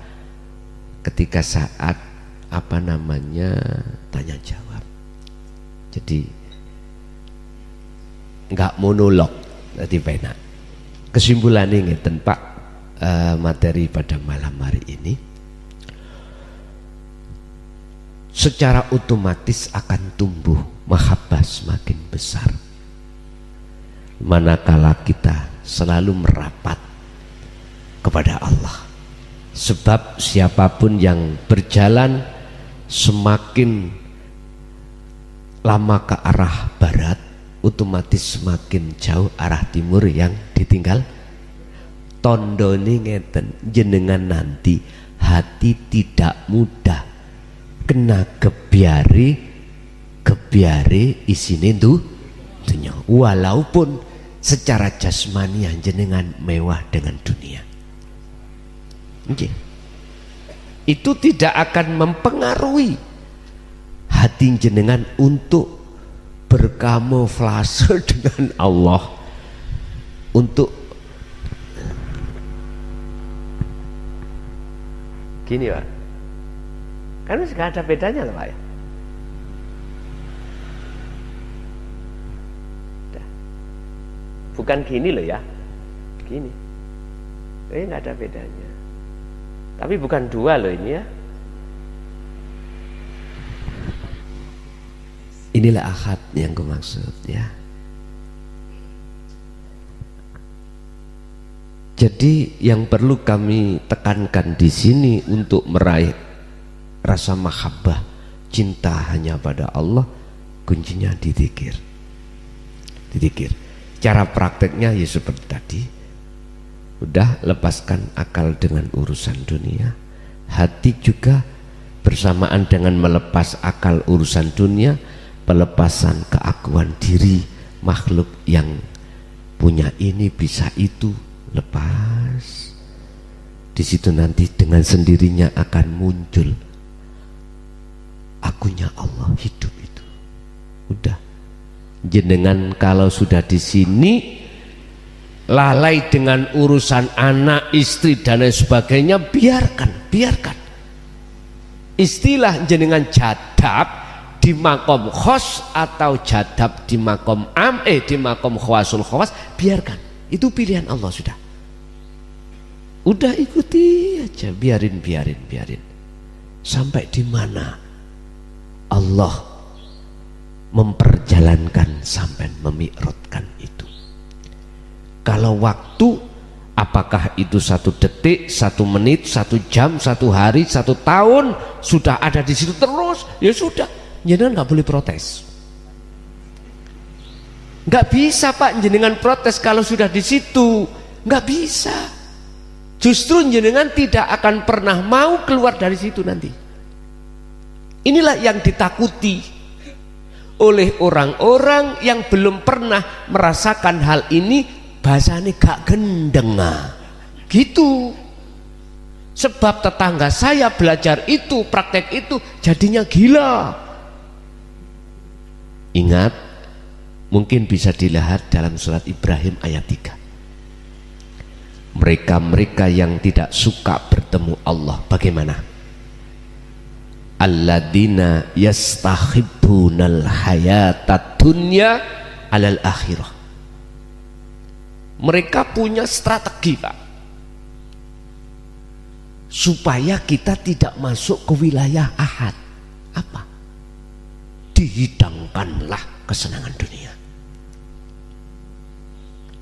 ketika saat tanya jawab. Jadi nggak monolog, jadi penak. Kesimpulannya ngeten, Pak, materi pada malam hari ini secara otomatis akan tumbuh mahabbah semakin besar manakala kita selalu merapat kepada Allah. Sebab siapapun yang berjalan semakin lama ke arah barat, otomatis semakin jauh arah timur yang ditinggal. Tondone ngeten, jenengan nanti hati tidak mudah kena kebiare isine dunia, walaupun secara jasmani jenengan mewah dengan dunia. Okay. Itu tidak akan mempengaruhi hati jenengan untuk berkamuflase dengan Allah, untuk gini Pak, kan nggak ada bedanya loh Pak ya. Bukan gini loh ya, gini, nggak ada bedanya. Tapi bukan dua loh ini ya. Inilah akad yang gue maksud ya. Jadi yang perlu kami tekankan di sini untuk meraih rasa mahabbah, cinta hanya pada Allah, kuncinya di dzikir. Di dzikir. Cara prakteknya ya seperti tadi. Udah lepaskan akal dengan urusan dunia, hati juga bersamaan dengan melepas akal urusan dunia, pelepasan keakuan diri makhluk yang punya ini bisa itu, lepas. Di situ nanti dengan sendirinya akan muncul akunya Allah hidup itu. Udah, jenengan kalau sudah di sini lalai dengan urusan anak, istri dan lain sebagainya, biarkan. Istilah jenengan jadab di makom khos atau jadab di makom di makom khawasul khawas, biarkan. Itu pilihan Allah sudah. Udah ikuti aja, biarin. Sampai di mana Allah memperjalankan sampai memi'rotkan itu. Kalau waktu, apakah itu 1 detik, 1 menit, 1 jam, 1 hari, 1 tahun, sudah ada di situ terus, ya sudah, jenengan nggak boleh protes. Nggak bisa Pak jenengan protes kalau sudah di situ, nggak bisa. Justru jenengan tidak akan pernah mau keluar dari situ nanti. Inilah yang ditakuti oleh orang-orang yang belum pernah merasakan hal ini. Bahasanya gak gendeng gitu. Sebab tetangga saya belajar itu, praktek itu, jadinya gila. Ingat, mungkin bisa dilihat dalam surat Ibrahim ayat 3. Mereka-mereka yang tidak suka bertemu Allah, bagaimana? Alladzina yastahibbunal hayatad dunya alal akhirah. Mereka punya strategi Pak, supaya kita tidak masuk ke wilayah ahad. Apa? Dihidangkanlah kesenangan dunia,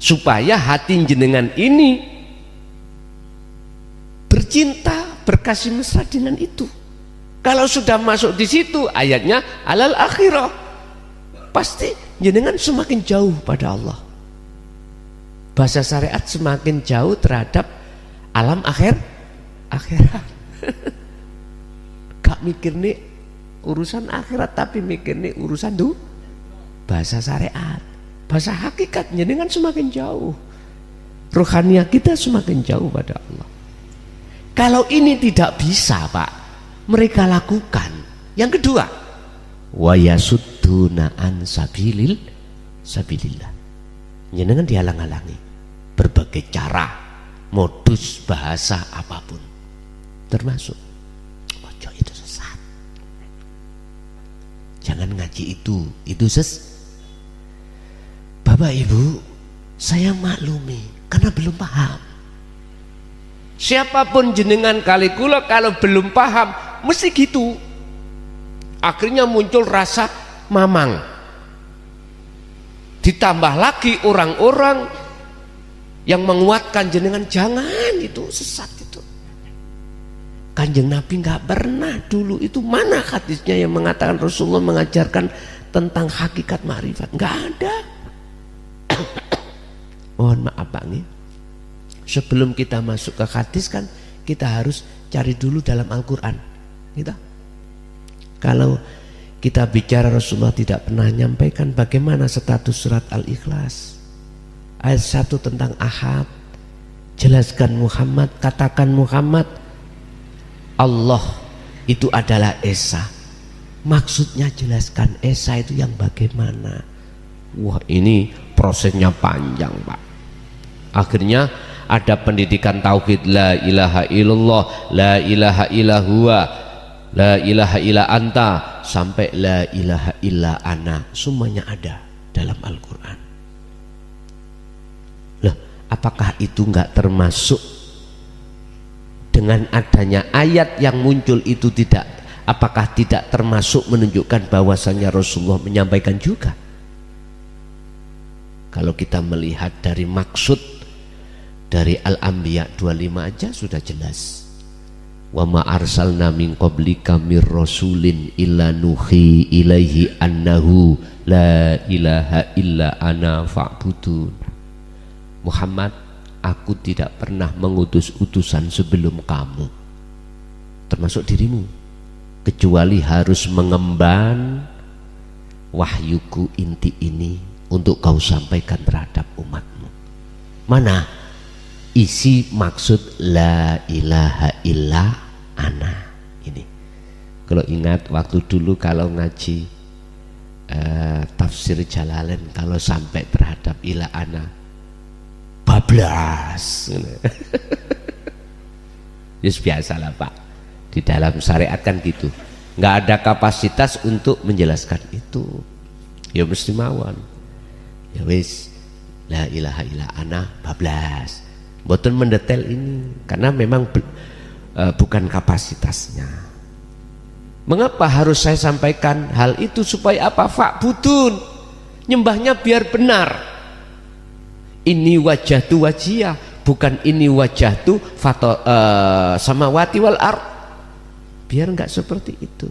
supaya hati jenengan ini bercinta, berkasih mesra dengan itu. Kalau sudah masuk di situ ayatnya alal akhirah, pasti jenengan semakin jauh pada Allah. Bahasa syariat semakin jauh terhadap alam akhirat. Gak mikir nih urusan akhirat, tapi mikir nih urusan bahasa syariat. Bahasa hakikat jenengan semakin jauh, rohaniah kita semakin jauh pada Allah. Kalau ini tidak bisa Pak, mereka lakukan. Yang kedua, wa yasudduna an sabilillah. Jenengan dihalang-halangi berbagai cara, modus, bahasa apapun, termasuk ojo itu sesat, jangan ngaji itu Bapak Ibu, saya maklumi karena belum paham. Siapapun jenengan kali kula kalau belum paham mesti gitu. Akhirnya muncul rasa mamang. Ditambah lagi orang-orang yang menguatkan jenengan, jangan, itu sesat itu. Kanjeng Nabi nggak pernah dulu itu, mana hadisnya yang mengatakan Rasulullah mengajarkan tentang hakikat makrifat, nggak ada. Mohon maaf Pak nih, sebelum kita masuk ke hadis kan kita harus cari dulu dalam Al-Quran gitu. Kalau kita bicara Rasulullah tidak pernah menyampaikan bagaimana status surat Al-Ikhlas ayat 1 tentang Ahad, jelaskan Muhammad, katakan Muhammad Allah itu adalah Esa. Maksudnya jelaskan Esa itu yang bagaimana. Wah, ini prosesnya panjang Pak. Akhirnya ada pendidikan tauhid, la ilaha illallah, la ilaha illallah, la ilaha illa anta, sampai la ilaha illa ana. Semuanya ada dalam Al-Quran. Loh, apakah itu enggak termasuk dengan adanya ayat yang muncul itu tidak? Apakah tidak termasuk menunjukkan bahwasannya Rasulullah menyampaikan juga? Kalau kita melihat dari maksud dari Al-Anbiya 25 aja sudah jelas. Wa ma arsalna min qablika mir rasulin illa nuhi ilaihi annahu la ilaha illa ana fa'budun. Muhammad, aku tidak pernah mengutus utusan sebelum kamu, termasuk dirimu, kecuali harus mengemban wahyuku inti ini untuk kau sampaikan terhadap umatmu. Mana isi maksud la ilaha illa ana ini? Kalau ingat waktu dulu kalau ngaji tafsir Jalalain, kalau sampai terhadap ila ana bablas. Just biasalah Pak, di dalam syariat kan gitu, nggak ada kapasitas untuk menjelaskan itu, ya mesti mawon. Ya wis, la ilaha illa ana bablas. Boten mendetail ini karena memang bukan kapasitasnya. Mengapa harus saya sampaikan hal itu? Supaya apa? Fa'budun, nyembahnya biar benar. Ini wajah tu wajiyah, bukan ini wajah tu samawati wal ard. Biar enggak seperti itu.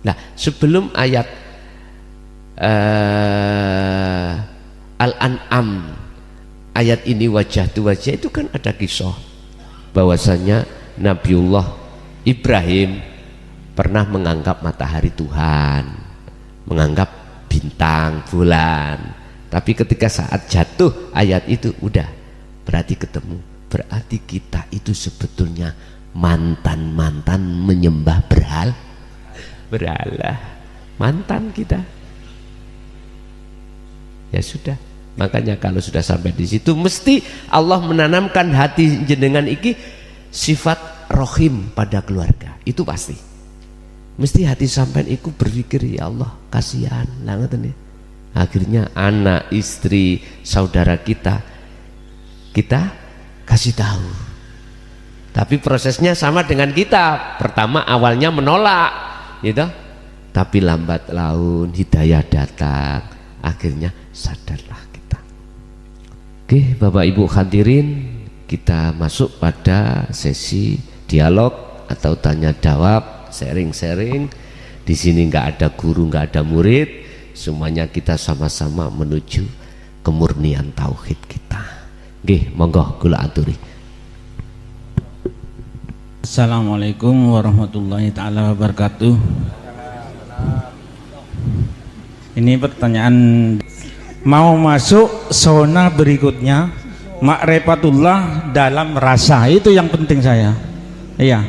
Nah, sebelum ayat Al-An'am ayat ini wajah tu wajah, itu kan ada kisah bahwasanya Nabiullah Ibrahim pernah menganggap matahari Tuhan, menganggap bintang, bulan. Tapi ketika saat jatuh ayat itu udah berarti ketemu, berarti kita itu sebetulnya mantan menyembah berhala, mantan kita. Ya sudah, makanya kalau sudah sampai di situ mesti Allah menanamkan hati jenengan iki sifat rohim pada keluarga, itu pasti. Mesti hati sampean iku berpikir, ya Allah kasihan lah ngoten ya. Akhirnya anak, istri, saudara kita kasih tahu. Tapi prosesnya sama dengan kita. Pertama awalnya menolak, gitu. Tapi lambat laun hidayah datang, akhirnya sadarlah kita. Oke, Bapak Ibu hadirin, kita masuk pada sesi dialog atau tanya jawab, sharing-sharing. Di sini nggak ada guru, nggak ada murid, semuanya kita sama-sama menuju kemurnian tauhid kita. Oke, monggo kula aturi. Assalamualaikum warahmatullahi ta'ala wabarakatuh. Ini pertanyaan, mau masuk zona berikutnya, ma'rifatullah dalam rasa, itu yang penting saya. Iya,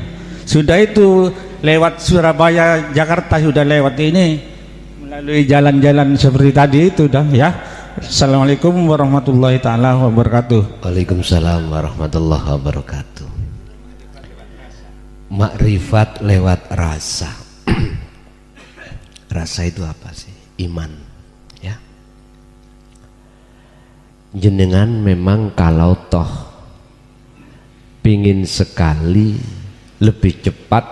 sudah itu lewat Surabaya, Jakarta sudah lewat ini, melalui jalan-jalan seperti tadi itu dah ya. Assalamualaikum warahmatullahi ta'ala wabarakatuh. Waalaikumsalam warahmatullahi wabarakatuh. Makrifat lewat rasa. Rasa itu apa sih? Iman, ya. Jenengan memang kalau toh pingin sekali lebih cepat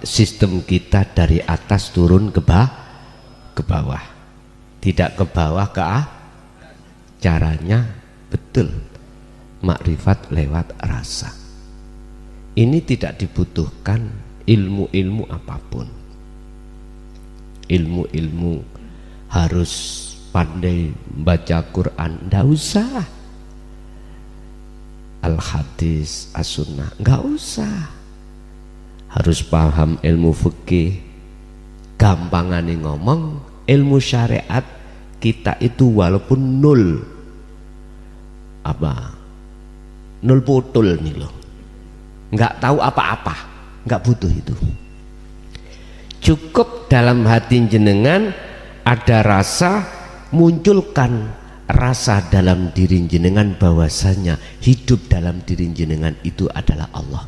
sistem kita dari atas turun ke bawah, tidak ke bawah ke caranya betul makrifat lewat rasa. Ini tidak dibutuhkan ilmu-ilmu apapun, ilmu-ilmu harus pandai baca Quran, ndak usah. Al-hadis, as-sunnah, nggak usah. Harus paham ilmu fikih. Gampangane ngomong, ilmu syariat kita itu walaupun nol, nol putul nih loh, nggak tahu apa-apa, nggak butuh itu. Cukup dalam hati jenengan ada rasa, munculkan rasa dalam diri jenengan bahwasanya hidup dalam diri jenengan itu adalah Allah.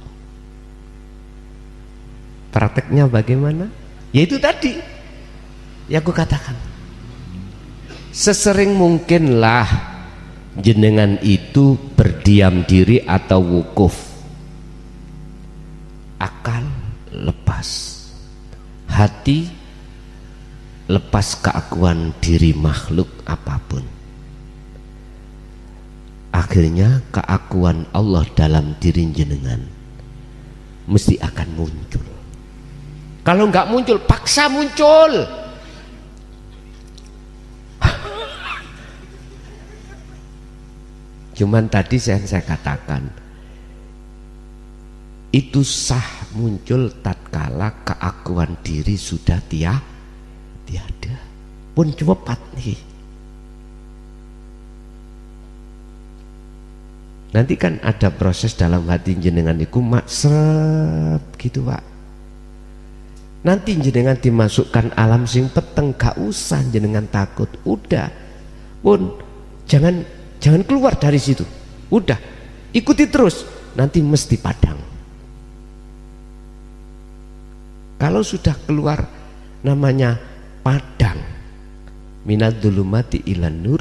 Prakteknya bagaimana? Yaitu tadi yang aku katakan, sesering mungkinlah jenengan itu berdiam diri atau wukuf, akal lepas, hati lepas keakuan diri makhluk apapun. Akhirnya keakuan Allah dalam diri jenengan mesti akan muncul. Kalau nggak muncul, paksa muncul. Cuman tadi saya katakan, itu sah muncul tatkala keakuan diri sudah tiada. Pun cepat nih. Nanti kan ada proses dalam hati jenengan itu maksep gitu Pak. Nanti jenengan dimasukkan alam sing peteng, gak usah jenengan takut. Udah pun jangan keluar dari situ. Udah ikuti terus, nanti mesti padang. Kalau sudah keluar namanya padang, minad dzulumati ilan nur,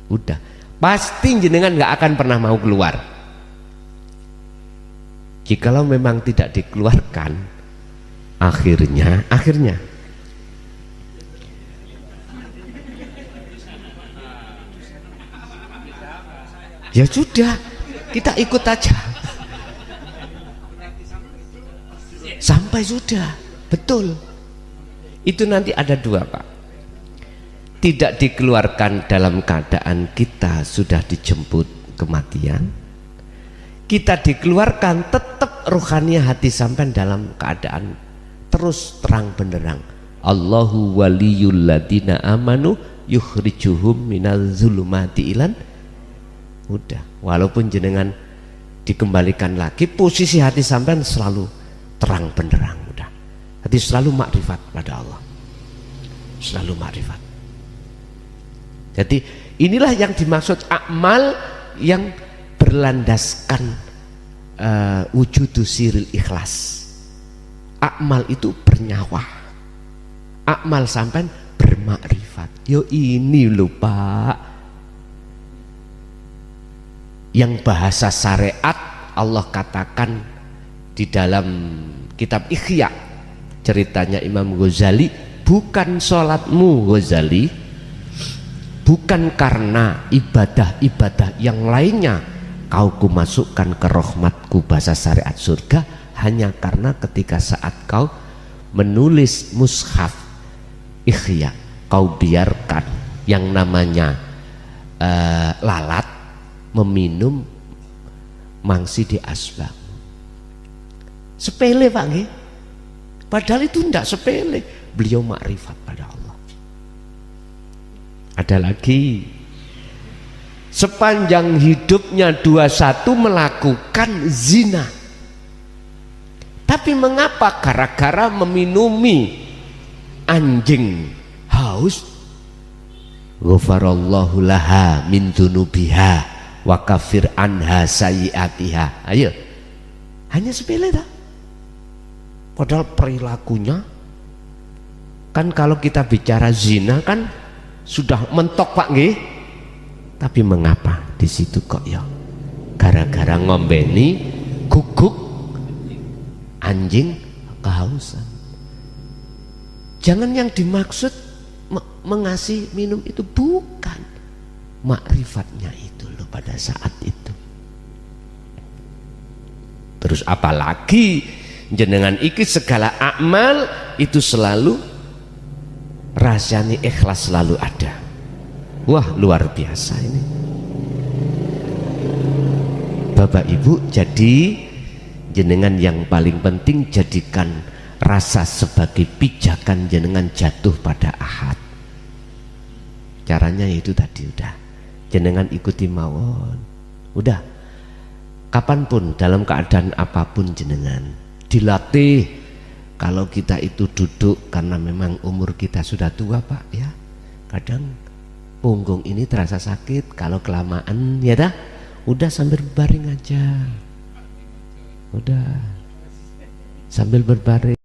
udah pasti jenengan nggak akan pernah mau keluar. Jikalau memang tidak dikeluarkan, akhirnya ya sudah, kita ikut aja sampai sudah. Betul, itu nanti ada dua Pak. Tidak dikeluarkan dalam keadaan kita sudah dijemput kematian, kita dikeluarkan tetap ruhania hati sampai dalam keadaan terus terang benderang. Allahu waliyul ladina amanu yukhrijuhum minaz zulumati ilan. Udah, walaupun jenengan dikembalikan lagi, posisi hati sampai selalu terang benderang. Udah, hati selalu makrifat pada Allah, selalu makrifat. Jadi inilah yang dimaksud amal yang berlandaskan wujudu siril ikhlas. Amal itu bernyawa, amal sampai bermakrifat. Yo ini lho Pak, yang bahasa syariat Allah katakan di dalam kitab Ihya, ceritanya Imam Ghazali, bukan sholatmu Ghazali, bukan karena ibadah-ibadah yang lainnya kau kumasukkan ke rahmatku, bahasa syariat surga, hanya karena ketika saat kau menulis mushaf Ihya, kau biarkan yang namanya lalat meminum mangsi di asbak. Sepele Pak nggih? Padahal itu tidak sepele. Beliau makrifat pada Allah. Ada lagi, sepanjang hidupnya 21 melakukan zina. Tapi mengapa? Gara-gara meminumi anjing haus, ghafarallahu laha min dzunubiha wa kafir anha sayiatiha. Ayo, hanya sepele dah. Padahal perilakunya kan, kalau kita bicara zina kan sudah mentok Pak nggih. Tapi mengapa di situ kok ya? Gara-gara ngombeni guguk anjing kehausan. Jangan yang dimaksud mengasih minum itu bukan makrifatnya itu loh pada saat itu. Terus apalagi jenengan iki segala amal itu selalu rahasianya ikhlas selalu ada. Wah, luar biasa ini Bapak Ibu. Jadi jenengan yang paling penting jadikan rasa sebagai pijakan jenengan jatuh pada ahad. Caranya itu tadi udah jenengan ikuti mawon, udah kapanpun dalam keadaan apapun jenengan dilatih. Kalau kita itu duduk karena memang umur kita sudah tua Pak ya, kadang punggung ini terasa sakit kalau kelamaan ya dah, udah sambil berbaring aja, udah sambil berbaring.